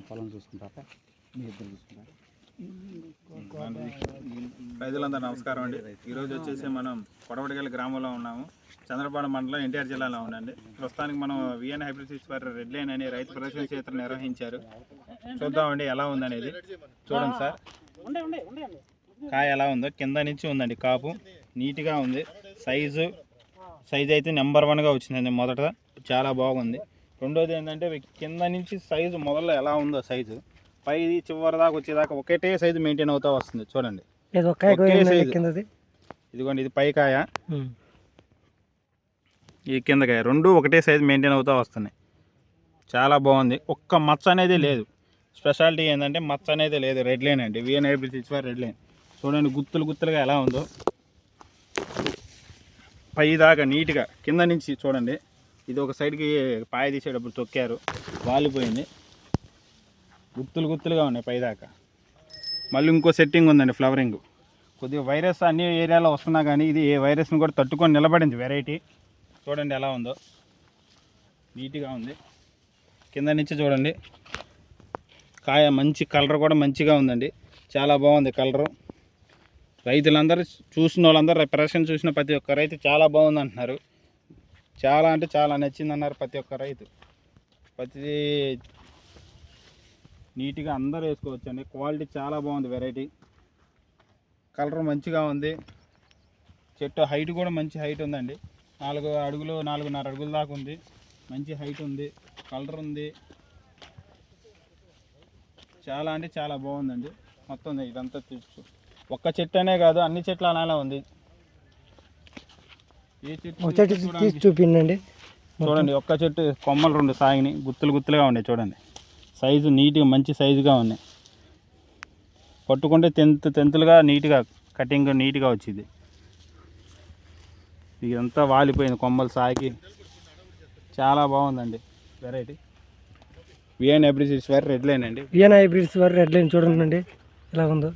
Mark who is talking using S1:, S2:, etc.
S1: పొలం చూసుకుంటారా మీ ఇద్దరు చూసుకుంటారా?
S2: రైతులందరూ నమస్కారం అండి. ఈరోజు వచ్చేసి మనం కొడవటిగల్లి గ్రామంలో ఉన్నాము. చంద్రపాడు మండలం ఎన్టీఆర్ జిల్లాలో ఉందండి. ప్రస్తుతానికి మనం VN hybrid seeds for red line అనే రైతు ప్రదర్శన క్షేత్రం నిర్వహించారు. చూద్దామండి ఎలా ఉందనేది. చూడండి సార్, కాయ ఎలా ఉందో కింద నుంచి ఉందండి. కాపు నీట్గా ఉంది. సైజు అయితే నెంబర్ 1గా వచ్చిందండి. మొదట చాలా బాగుంది. రెండోది ఏంటంటే కింద నుంచి సైజు మొదల్లో ఎలా ఉందో సైజు పై చివరి దాకా వచ్చేదాకా ఒకటే సైజు మెయింటైన్ అవుతా వస్తుంది. చూడండి, ఇదిగోండి, ఇది పై కాయ, ఈ కింద కాయ, రెండు ఒకటే సైజు మెయింటైన్ అవుతూ వస్తున్నాయి. చాలా బాగుంది. ఒక్క మచ్చ అనేది లేదు. స్పెషాలిటీ ఏంటంటే మచ్చ అనేది లేదు. రెడ్ లైన్ అండి, VN hybrid seeds for red line. చూడండి గుత్తులుగా ఎలా ఉందో. పై దాకా నీట్గా కింద నుంచి చూడండి. ఇది ఒక సైడ్కి పాయ తీసేటప్పుడు తొక్కారు, వాలిపోయింది. గుత్తులుగా ఉన్నాయి పైదాకా. మళ్ళీ ఇంకో సెట్టింగ్ ఉందండి, ఫ్లవరింగ్. కొద్దిగా వైరస్ అన్ని ఏరియాలో వస్తున్నా కానీ ఇది ఏ వైరస్ని కూడా తట్టుకొని నిలబడింది వెరైటీ. చూడండి ఎలా ఉందో, నీట్గా ఉంది. కింద నుంచి చూడండి, కాయ మంచి కలర్ కూడా మంచిగా ఉందండి. చాలా బాగుంది కలరు. రైతులందరూ చూసిన వాళ్ళందరూ ప్రదర్శన చూసిన ప్రతి ఒక్క రైతు చాలా బాగుంది అంటున్నారు. చాలా అంటే చాలా నచ్చింది అన్నారు ప్రతి ఒక్క రైతు. ప్రతి నీట్గా అందరూ వేసుకోవచ్చు అండి. క్వాలిటీ చాలా బాగుంది. వెరైటీ కలర్ మంచిగా ఉంది. చెట్టు హైట్ కూడా మంచి హైట్ ఉందండి. 4 అడుగులు 4.5 అడుగుల దాకా ఉంది. మంచి హైట్ ఉంది, కలర్ ఉంది. చాలా అంటే చాలా బాగుందండి. మొత్తం ఇదంతా ఒక్క చెట్టు అనే కాదు, అన్ని చెట్లు అలానే ఉంది. ఏ చెట్టు
S1: చూపించండి.
S2: చూడండి, ఒక్క చెట్టు కొమ్మలు 2 సాగినాయి, గుత్తులుగా ఉన్నాయి. చూడండి సైజు నీట్గా మంచి సైజుగా ఉన్నాయి. పట్టుకుంటే తెంతులుగా నీట్గా కటింగ్ నీట్గా వచ్చింది. ఇదంతా వాలిపోయింది కొమ్మలు సాగి. చాలా బాగుందండి variety. VN hybrid seeds for red line అండి.
S1: VN hybrids for red line చూడండి ఎలా ఉందో.